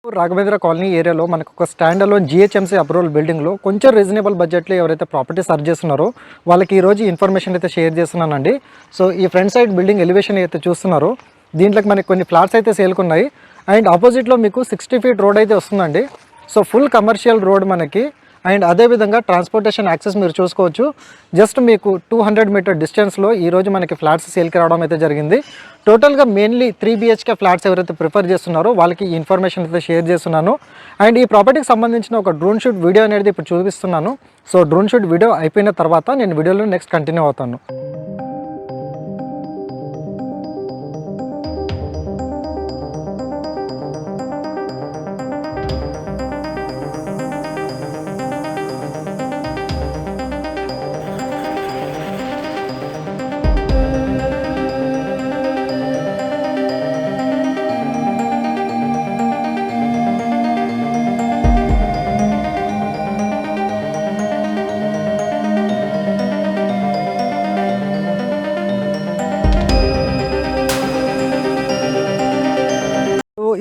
Raghavendra colony ఏరియాలో మనకు ఒక స్టాండ్ అలోన్ జిహెచ్ఎంసీ అప్రూవల్ బిల్డింగ్లో కొంచెం రీజనబుల్ బడ్జెట్లో ఎవరైతే ప్రాపర్టీ సర్చ్ చేస్తున్నారో వాళ్ళకి ఈరోజు ఇన్ఫర్మేషన్ అయితే షేర్ చేస్తున్నానండి. సో ఈ ఫ్రంట్ సైడ్ బిల్డింగ్ ఎలివేషన్ అయితే చూస్తున్నారో దీంట్లోకి మనకి కొన్ని ఫ్లాట్స్ అయితే సేల్కున్నాయి. అండ్ ఆపోజిట్లో మీకు 60 ఫీట్ రోడ్ అయితే వస్తుందండి. సో ఫుల్ కమర్షియల్ రోడ్ మనకి. అండ్ అదేవిధంగా ట్రాన్స్పోర్టేషన్ యాక్సెస్ మీరు చూసుకోవచ్చు. జస్ట్ మీకు 200 మీటర్ డిస్టెన్స్లో ఈరోజు మనకి ఫ్లాట్స్ సేల్కి రావడం అయితే జరిగింది. టోటల్గా మెయిన్లీ 3 BHK ఫ్లాట్స్ ఎవరైతే ప్రిఫర్ చేస్తున్నారో వాళ్ళకి ఈ ఇన్ఫర్మేషన్ అయితే షేర్ చేస్తున్నాను. అండ్ ఈ ప్రాపర్టీకి సంబంధించిన ఒక డ్రోన్ షూట్ వీడియో అనేది ఇప్పుడు చూపిస్తున్నాను. సో డ్రోన్ షూట్ వీడియో అయిపోయిన తర్వాత నేను వీడియోలో నెక్స్ట్ కంటిన్యూ అవుతాను.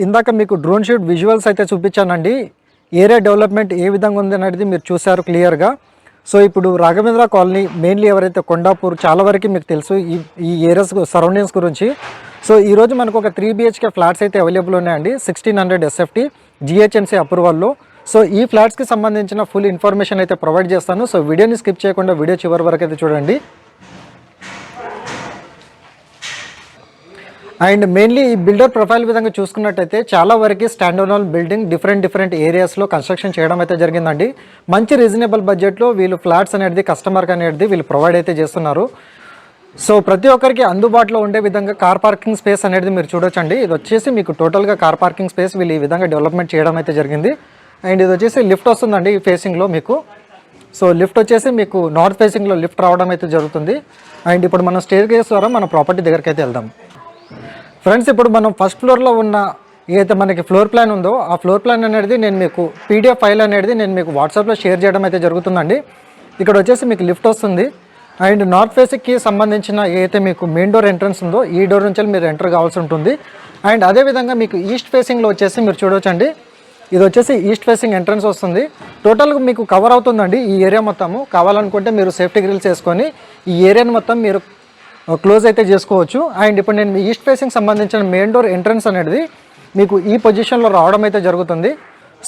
ఇందాక మీకు డ్రోన్ షూట్ విజువల్స్ అయితే చూపించానండి. ఏరియా డెవలప్మెంట్ ఏ విధంగా ఉంది అనేది మీరు చూశారు క్లియర్గా. సో ఇప్పుడు రాఘవేంద్ర కాలనీ మెయిన్లీ ఎవరైతే కొండాపూర్ చాలా వరకు మీకు తెలుసు ఈ ఏరియాస్ సరౌండింగ్స్ గురించి. సో ఈరోజు మనకు ఒక 3 BHK ఫ్లాట్స్ అయితే అవైలబుల్ ఉన్నాయండి 1600 SFT GHMC అప్రూవల్లో. సో ఈ ఫ్లాట్స్కి సంబంధించిన ఫుల్ ఇన్ఫర్మేషన్ అయితే ప్రొవైడ్ చేస్తాను. సో వీడియోని స్కిప్ చేయకుండా వీడియో చివరి వరకు అయితే చూడండి. అండ్ మెయిన్లీ ఈ బిల్డర్ ప్రొఫైల్ విధంగా చూసుకున్నట్టయితే చాలా వరకు స్టాండ్ అలోన్ బిల్డింగ్ డిఫరెంట్ ఏరియాస్లో కన్స్ట్రక్షన్ చేయడం అయితే జరిగిందండి. మంచి రీజనబుల్ బడ్జెట్లో వీళ్ళు ఫ్లాట్స్ అనేది కస్టమర్కి అనేది వీళ్ళు ప్రొవైడ్ అయితే చేస్తున్నారు. సో ప్రతి ఒక్కరికి అందుబాటులో ఉండే విధంగా కార్ పార్కింగ్ స్పేస్ అనేది మీరు చూడొచ్చండి. ఇది వచ్చేసి మీకు టోటల్గా కార్ పార్కింగ్ స్పేస్ వీళ్ళు ఈ విధంగా డెవలప్మెంట్ చేయడం అయితే జరిగింది. అండ్ ఇది వచ్చేసి లిఫ్ట్ వస్తుందండి ఈ ఫేసింగ్లో మీకు. సో లిఫ్ట్ వచ్చేసి మీకు నార్త్ ఫేసింగ్లో లిఫ్ట్ రావడం అయితే జరుగుతుంది. అండ్ ఇప్పుడు మనం స్టేర్ కేస్ ద్వారా మన ప్రాపర్టీ దగ్గరికి అయితే వెళ్దాం. ఫ్రెండ్స్, ఇప్పుడు మనం ఫస్ట్ ఫ్లోర్లో ఉన్న ఏదైతే మనకి ఫ్లోర్ ప్లాన్ ఉందో ఆ ఫ్లోర్ ప్లాన్ అనేది నేను మీకు PDF ఫైల్ అనేది నేను మీకు వాట్సాప్లో షేర్ చేయడం అయితే జరుగుతుందండి. ఇక్కడ వచ్చేసి మీకు లిఫ్ట్ వస్తుంది. అండ్ నార్త్ ఫేసింగ్కి సంబంధించిన ఏదైతే మీకు మెయిన్ డోర్ ఎంట్రన్స్ ఉందో ఈ డోర్ నుంచి మీరు ఎంటర్ కావాల్సి ఉంటుంది. అండ్ అదేవిధంగా మీకు ఈస్ట్ ఫేసింగ్లో వచ్చేసి మీరు చూడవచ్చండి, ఇది వచ్చేసి ఈస్ట్ ఫేసింగ్ ఎంట్రన్స్ వస్తుంది. టోటల్గా మీకు కవర్ అవుతుందండి ఈ ఏరియా మొత్తము. కావాలనుకుంటే మీరు సేఫ్టీ గ్రిల్స్ వేసుకొని ఈ ఏరియాని మొత్తం మీరు క్లోజ్ అయితే చేసుకోవచ్చు. అండ్ ఇప్పుడు నేను మీ ఈస్ట్ ఫేసింగ్ సంబంధించిన మెయిన్ డోర్ ఎంట్రన్స్ అనేది మీకు ఈ పొజిషన్లో రావడం అయితే జరుగుతుంది.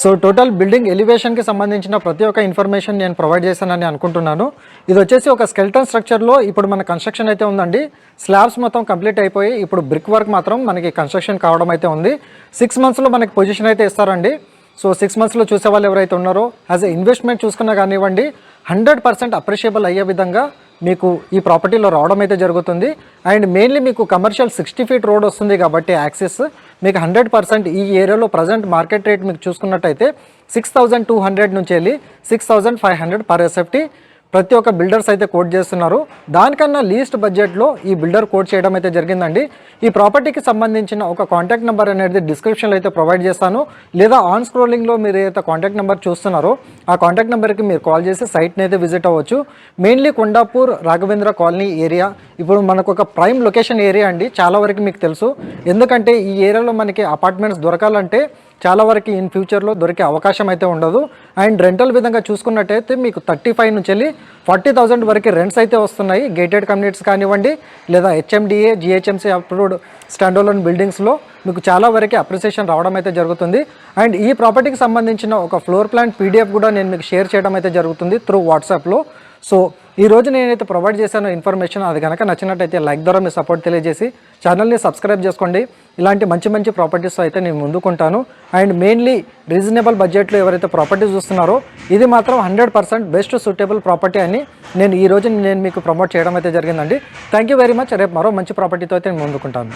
సో టోటల్ బిల్డింగ్ ఎలివేషన్కి సంబంధించిన ప్రతి ఒక్క ఇన్ఫర్మేషన్ నేను ప్రొవైడ్ చేశానని అనుకుంటున్నాను. ఇది వచ్చేసి ఒక స్కెల్టన్ స్ట్రక్చర్లో ఇప్పుడు మన కన్స్ట్రక్షన్ అయితే ఉందండి. స్లాబ్స్ మొత్తం కంప్లీట్ అయిపోయి ఇప్పుడు బ్రిక్ వర్క్ మాత్రం మనకి కన్స్ట్రక్షన్ కావడం అయితే ఉంది. 6 మంత్స్లో మనకి పొజిషన్ అయితే ఇస్తారండి. సో 6 మంత్స్లో చూసే వాళ్ళు ఎవరైతే ఉన్నారో యాజ్ ఎ ఇన్వెస్ట్మెంట్ చూసుకున్నా కానివ్వండి 100% అప్రిషియబుల్ అయ్యే విధంగా మీకు ఈ ప్రాపర్టీలో రావడం అయితే జరుగుతుంది. అండ్ మెయిన్లీ మీకు కమర్షియల్ 60 ఫీట్ రోడ్ వస్తుంది కాబట్టి యాక్సెస్ మీకు 100% ఈ ఏరియాలో ప్రజెంట్ మార్కెట్ రేట్ మీకు చూసుకున్నట్టయితే 6200 నుంచి వెళ్ళి 6500 పర్ SFT ప్రతి ఒక్క బిల్డర్స్ అయితే కోట్ చేస్తున్నారు. దానికన్నా లీస్ట్ బడ్జెట్లో ఈ బిల్డర్ కోట్ చేయడం అయితే జరిగిందండి. ఈ ప్రాపర్టీకి సంబంధించిన ఒక కాంటాక్ట్ నెంబర్ అనేది డిస్క్రిప్షన్లో అయితే ప్రొవైడ్ చేస్తాను, లేదా ఆన్ స్క్రోలింగ్లో మీరు ఏదైతే కాంటాక్ట్ నెంబర్ చూస్తున్నారో ఆ కాంటాక్ట్ నెంబర్కి మీరు కాల్ చేసి సైట్ని అయితే విజిట్ అవ్వచ్చు. Mainly Kondapur Raghavendra colony area ఇప్పుడు మనకు ఒక ప్రైమ్ లొకేషన్ ఏరియా అండి. చాలా వరకు మీకు తెలుసు, ఎందుకంటే ఈ ఏరియాలో మనకి అపార్ట్మెంట్స్ దొరకాలంటే చాలా వరకు ఇన్ ఫ్యూచర్లో దొరికే అవకాశం అయితే ఉండదు. అండ్ రెంటల్ విధంగా చూసుకున్నట్టయితే మీకు 35 నుంచి వెళ్ళి 40,000 వరకు రెంట్స్ అయితే వస్తున్నాయి. గేటెడ్ కమ్యూనిటీస్ కానివ్వండి లేదా HMDA GHMC approved stand alone బిల్డింగ్స్లో మీకు చాలా వరకు అప్రిసియేషన్ రావడం అయితే జరుగుతుంది. అండ్ ఈ ప్రాపర్టీకి సంబంధించిన ఒక ఫ్లోర్ ప్లాన్ PDF కూడా నేను మీకు షేర్ చేయడం అయితే జరుగుతుంది త్రూ వాట్సాప్లో. సో ఈరోజు నేనైతే ప్రొవైడ్ చేశాను ఇన్ఫర్మేషన్, అది కనుక నచ్చినట్టయితే లైక్ ద్వారా మీ సపోర్ట్ తెలియజేసి ఛానల్ని సబ్స్క్రైబ్ చేసుకోండి. ఇలాంటి మంచి ప్రాపర్టీస్ అయితే నేను ముందుకుంటాను. అండ్ మెయిన్లీ రీజనబుల్ బడ్జెట్లో ఎవరైతే ప్రాపర్టీస్ చూస్తున్నారో ఇది మాత్రం 100% బెస్ట్ సూటబుల్ ప్రాపర్టీ అని నేను మీకు ప్రమోట్ చేయడం అయితే జరిగిందండి. Thank you very much. రేపు మరో మంచి ప్రాపర్టీతో అయితే నేను ముందుకుంటాను.